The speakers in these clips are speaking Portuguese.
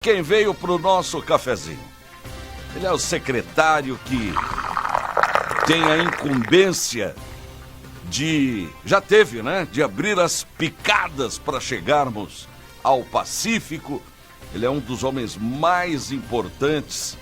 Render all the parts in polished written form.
Quem veio para o nosso cafezinho? Ele é o secretário que tem a incumbência já teve, né? De abrir as picadas para chegarmos ao Pacífico. Ele é um dos homens mais importantes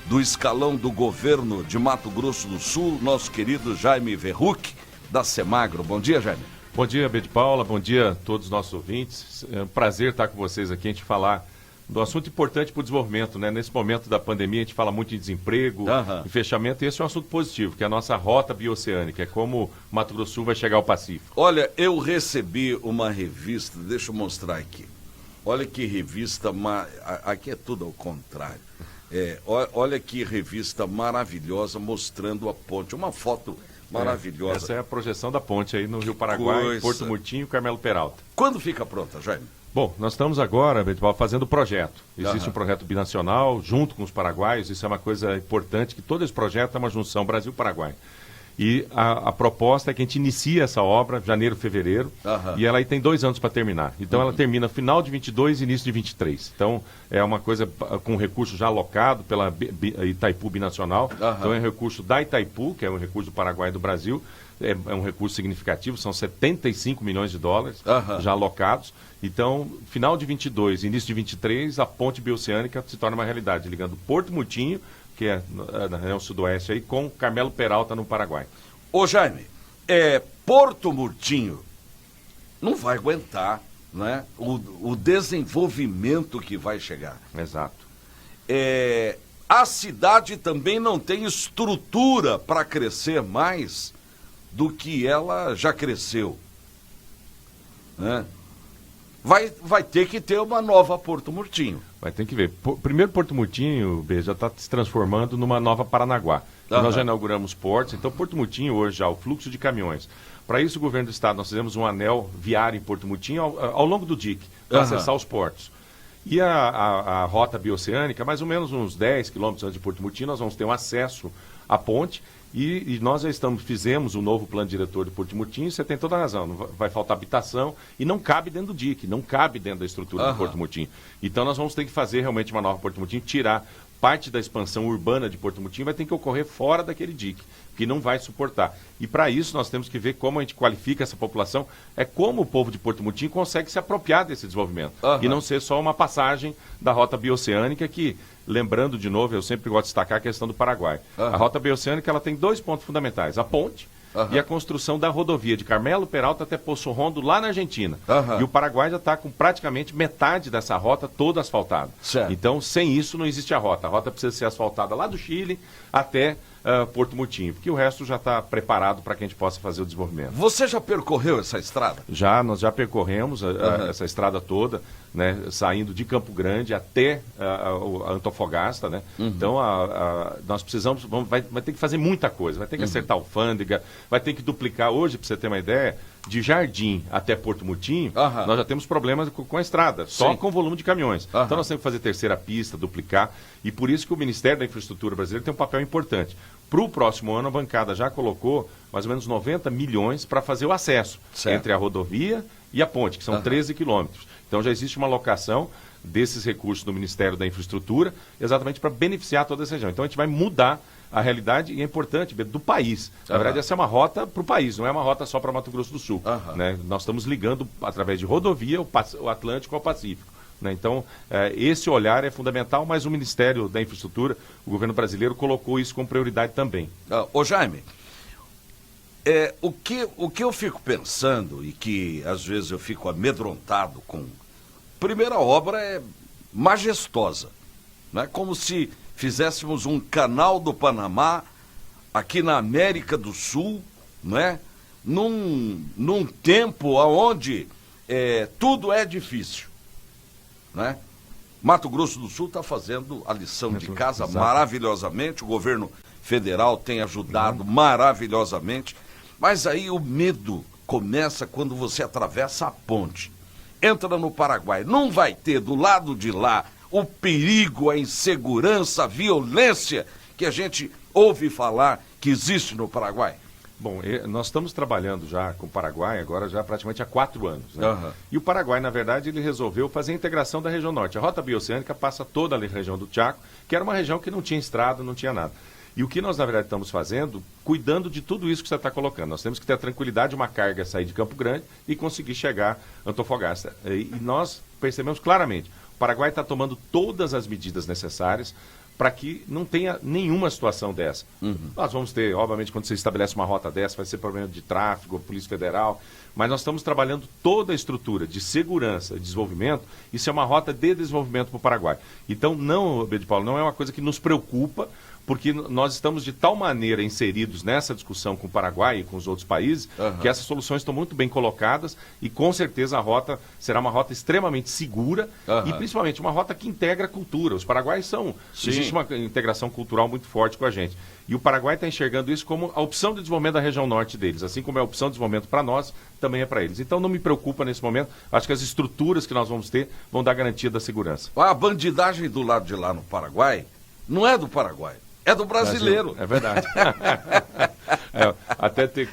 do escalão do governo de Mato Grosso do Sul, nosso querido Jaime Verruc, da Semagro. Bom dia, Jaime. Bom dia, Bede Paula. Bom dia a todos os nossos ouvintes. É um prazer estar com vocês aqui, a gente falar do assunto importante para o desenvolvimento, né? Nesse momento da pandemia, a gente fala muito em desemprego, em fechamento, e esse é um assunto positivo, que é a nossa rota bioceânica, é como Mato Grosso do Sul vai chegar ao Pacífico. Olha, eu recebi uma revista, deixa eu mostrar aqui. Olha que revista, aqui é tudo ao contrário. Olha que revista maravilhosa mostrando a ponte, uma foto maravilhosa. Essa é a projeção da ponte aí no Rio Paraguai, Porto Murtinho e Carmelo Peralta. Quando fica pronta, Jaime? Bom, nós estamos agora, Betibal, fazendo o projeto. Existe um projeto binacional, junto com os paraguaios, isso é uma coisa importante, que todo esse projeto é uma junção Brasil-Paraguai. E a proposta é que a gente inicie essa obra, janeiro, fevereiro, e ela aí tem 2 anos para terminar. Então ela termina final de 22 e início de 23. Então é uma coisa com recurso já alocado pela Itaipu Binacional. Então é um recurso da Itaipu, que é um recurso do Paraguai e do Brasil. É um recurso significativo, são 75 milhões de dólares já alocados. Então, final de 22 e início de 23, a ponte bioceânica se torna uma realidade, ligando Porto Murtinho, que é na região sudoeste, aí, com Carmelo Peralta, no Paraguai. Ô Jaime, Porto Murtinho não vai aguentar, né, o desenvolvimento que vai chegar. Exato. A cidade também não tem estrutura para crescer mais do que ela já cresceu, né? Vai ter que ter uma nova Porto Murtinho. Vai ter que ver. Primeiro, Porto Murtinho, já está se transformando numa nova Paranaguá. Nós já inauguramos portos, então Porto Murtinho hoje já, o fluxo de caminhões. Para isso, o governo do estado, nós fizemos um anel viário em Porto Murtinho ao longo do DIC, para acessar os portos. E a rota bioceânica, mais ou menos uns 10 quilômetros antes de Porto Murtinho, nós vamos ter um acesso à ponte. E nós já fizemos o novo plano diretor de Porto Murtinho, você tem toda a razão, não vai faltar habitação e não cabe dentro do DIC, não cabe dentro da estrutura do Porto Murtinho. Então nós vamos ter que fazer realmente uma nova Porto Murtinho, tirar parte da expansão urbana de Porto Murtinho, vai ter que ocorrer fora daquele DIC, que não vai suportar. E para isso nós temos que ver como a gente qualifica essa população, como o povo de Porto Murtinho consegue se apropriar desse desenvolvimento, e não ser só uma passagem da rota bioceânica que... Lembrando, de novo, eu sempre gosto de destacar a questão do Paraguai. A rota bioceânica ela tem 2 pontos fundamentais. A ponte e a construção da rodovia de Carmelo Peralta até Poço Rondo, lá na Argentina. E o Paraguai já está com praticamente metade dessa rota toda asfaltada. Então, sem isso, não existe a rota. A rota precisa ser asfaltada lá do Chile até Porto Murtinho, porque o resto já está preparado para que a gente possa fazer o desenvolvimento. Você já percorreu essa estrada? Nós já percorremos essa estrada toda, né, saindo de Campo Grande até a Antofagasta, né? Então nós precisamos, vai ter que fazer muita coisa, vai ter que acertar a alfândega, vai ter que duplicar. Hoje, para você ter uma ideia, de Jardim até Porto Murtinho, nós já temos problemas com a estrada, só com o volume de caminhões. Então nós temos que fazer terceira pista, duplicar, e por isso que o Ministério da Infraestrutura brasileiro tem um papel importante. Para o próximo ano, a bancada já colocou mais ou menos 90 milhões para fazer o acesso entre a rodovia e a ponte, que são 13 quilômetros. Então já existe uma alocação desses recursos do Ministério da Infraestrutura, exatamente para beneficiar toda essa região. Então a gente vai mudar a realidade, e é importante, do país. Na verdade, essa é uma rota para o país, não é uma rota só para Mato Grosso do Sul. Né? Nós estamos ligando, através de rodovia, o Atlântico ao Pacífico. Né? Então, esse olhar é fundamental, mas o Ministério da Infraestrutura, o governo brasileiro, colocou isso como prioridade também. Ô Jaime, o que eu fico pensando, e que às vezes eu fico amedrontado com... Primeira obra é majestosa, né? Como se fizéssemos um canal do Panamá aqui na América do Sul, né? Num tempo onde tudo é difícil, né? Mato Grosso do Sul está fazendo a lição de casa maravilhosamente, o governo federal tem ajudado maravilhosamente, mas aí o medo começa quando você atravessa a ponte, entra no Paraguai, não vai ter do lado de lá o perigo, a insegurança, a violência que a gente ouve falar que existe no Paraguai? Bom, nós estamos trabalhando já com o Paraguai agora já praticamente há 4 anos. Né? E o Paraguai, na verdade, ele resolveu fazer a integração da região norte. A rota bioceânica passa toda a região do Chaco, que era uma região que não tinha estrada, não tinha nada. E o que nós, na verdade, estamos fazendo, cuidando de tudo isso que você está colocando. Nós temos que ter a tranquilidade de uma carga sair de Campo Grande e conseguir chegar a Antofagasta. E nós percebemos claramente, o Paraguai está tomando todas as medidas necessárias para que não tenha nenhuma situação dessa. Nós vamos ter, obviamente, quando você estabelece uma rota dessa, vai ser problema de tráfego, Polícia Federal, mas nós estamos trabalhando toda a estrutura de segurança e desenvolvimento. Isso é uma rota de desenvolvimento para o Paraguai. Então, não, Pedro Paulo, não é uma coisa que nos preocupa, porque nós estamos de tal maneira inseridos nessa discussão com o Paraguai e com os outros países, que essas soluções estão muito bem colocadas e com certeza a rota será uma rota extremamente segura e principalmente uma rota que integra a cultura. Os paraguaios são... Sim. Existe uma integração cultural muito forte com a gente. E o Paraguai está enxergando isso como a opção de desenvolvimento da região norte deles, assim como é a opção de desenvolvimento para nós, também é para eles. Então não me preocupa nesse momento, acho que as estruturas que nós vamos ter vão dar garantia da segurança. A bandidagem do lado de lá no Paraguai não é do Paraguai. É do brasileiro. É verdade.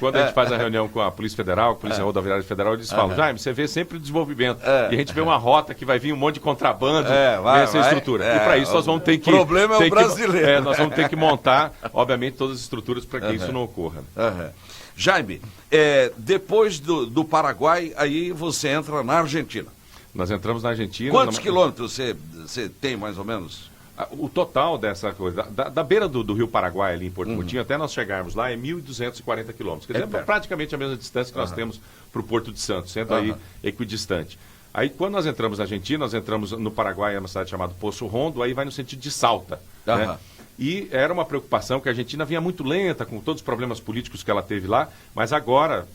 Quando a gente faz a reunião com a Polícia Federal, com a Polícia Rodoviária Federal, eles falam, Jaime, você vê sempre o desenvolvimento. E a gente vê uma rota que vai vir um monte de contrabando nessa estrutura. E para isso nós vamos ter que... O problema é o brasileiro. Nós vamos ter que montar, obviamente, todas as estruturas para que isso não ocorra. Jaime, depois do Paraguai, aí você entra na Argentina. Nós entramos na Argentina... Quantos quilômetros você tem, mais ou menos? O total dessa coisa, da beira do Rio Paraguai, ali em Porto Murtinho, até nós chegarmos lá, é 1.240 quilômetros. Quer dizer, é praticamente a mesma distância que nós temos para o Porto de Santos, sendo aí equidistante. Aí, quando nós entramos na Argentina, nós entramos no Paraguai, é uma cidade chamada Poço Rondo, aí vai no sentido de Salta. Né? E era uma preocupação que a Argentina vinha muito lenta, com todos os problemas políticos que ela teve lá, mas agora...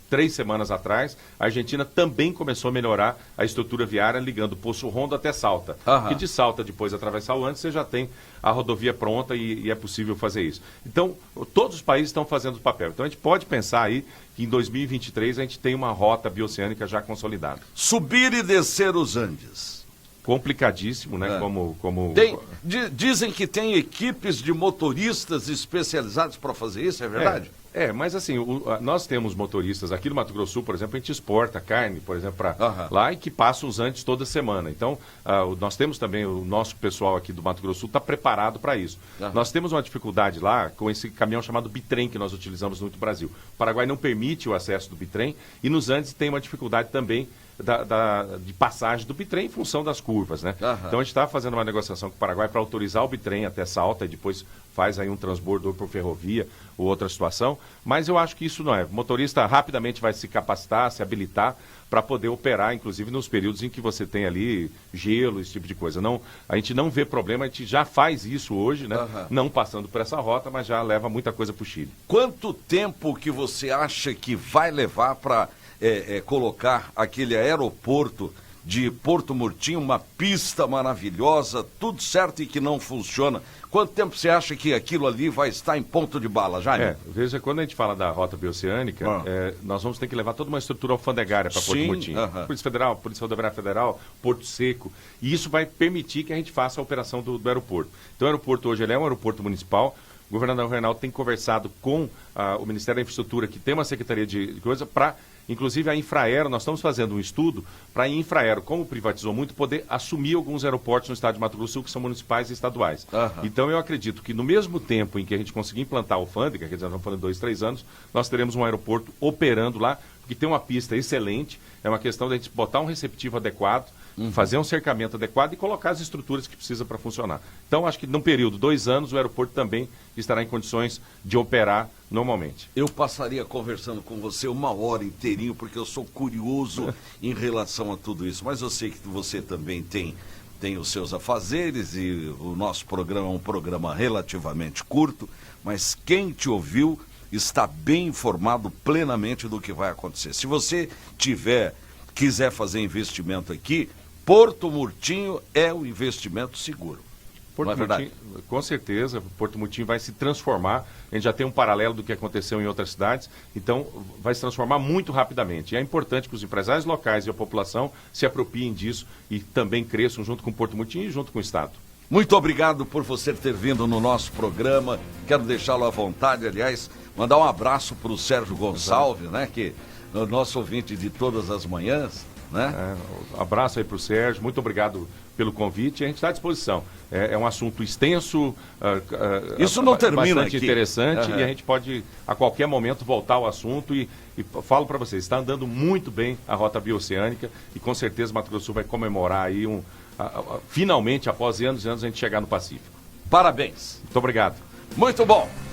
3 semanas atrás, a Argentina também começou a melhorar a estrutura viária ligando Poço Rondo até Salta. E de Salta, depois de atravessar o Andes, você já tem a rodovia pronta e é possível fazer isso. Então, todos os países estão fazendo o papel. Então, a gente pode pensar aí que em 2023 a gente tem uma rota bioceânica já consolidada. Subir e descer os Andes. Complicadíssimo, né? Dizem que tem equipes de motoristas especializados para fazer isso, é verdade? Mas assim, nós temos motoristas aqui no Mato Grosso do Sul, por exemplo, a gente exporta carne, por exemplo, para lá e que passa os Andes toda semana. Então, nós temos também, o nosso pessoal aqui do Mato Grosso do Sul está preparado para isso. Nós temos uma dificuldade lá com esse caminhão chamado bitrem que nós utilizamos muito no Brasil. O Paraguai não permite o acesso do bitrem e nos Andes tem uma dificuldade também de passagem do bitrem em função das curvas, né? Então a gente está fazendo uma negociação com o Paraguai para autorizar o bitrem até Salta e depois faz aí um transbordo por ferrovia ou outra situação, mas eu acho que isso não é. O motorista rapidamente vai se capacitar, se habilitar para poder operar, inclusive nos períodos em que você tem ali gelo, esse tipo de coisa. Não, a gente não vê problema, a gente já faz isso hoje, né? Não passando por essa rota, mas já leva muita coisa para o Chile. Quanto tempo que você acha que vai levar para colocar aquele aeroporto de Porto Murtinho, uma pista maravilhosa, tudo certo e que não funciona? Quanto tempo você acha que aquilo ali vai estar em ponto de bala, Jaime? Veja, quando a gente fala da rota bioceânica, nós vamos ter que levar toda uma estrutura alfandegária para Porto Murtinho. Polícia Federal, Polícia Rodoviária Federal, Porto Seco, e isso vai permitir que a gente faça a operação do aeroporto. Então o aeroporto hoje ele é um aeroporto municipal. O governador Reinaldo tem conversado com o Ministério da Infraestrutura, que tem uma secretaria de coisa, para... Inclusive a Infraero, nós estamos fazendo um estudo para a Infraero, como privatizou muito, poder assumir alguns aeroportos no estado de Mato Grosso do Sul, que são municipais e estaduais. Então eu acredito que no mesmo tempo em que a gente conseguir implantar a alfândega, quer dizer, nós estamos falando 2, 3 anos, nós teremos um aeroporto operando lá, porque tem uma pista excelente, é uma questão de a gente botar um receptivo adequado, fazer um cercamento adequado e colocar as estruturas que precisa para funcionar. Então, acho que num período, 2 anos, o aeroporto também estará em condições de operar normalmente. Eu passaria conversando com você 1 hora inteirinho, porque eu sou curioso em relação a tudo isso. Mas eu sei que você também tem os seus afazeres e o nosso programa é um programa relativamente curto, mas quem te ouviu está bem informado plenamente do que vai acontecer. Se você quiser fazer investimento aqui, Porto Murtinho é um investimento seguro. Porto Murtinho, com certeza, Porto Murtinho vai se transformar. A gente já tem um paralelo do que aconteceu em outras cidades, então vai se transformar muito rapidamente. E é importante que os empresários locais e a população se apropriem disso e também cresçam junto com Porto Murtinho e junto com o Estado. Muito obrigado por você ter vindo no nosso programa. Quero deixá-lo à vontade, aliás, mandar um abraço para o Sérgio Gonçalves, né, que é o nosso ouvinte de todas as manhãs, né? Um abraço aí para o Sérgio, muito obrigado pelo convite. A gente está à disposição. É um assunto extenso, isso não termina bastante aqui. Interessante, e a gente pode a qualquer momento voltar ao assunto e falo para vocês, está andando muito bem a Rota Bioceânica e com certeza Mato Grosso do Sul vai comemorar aí finalmente, após anos e anos, a gente chegar no Pacífico. Parabéns. Muito obrigado. Muito bom.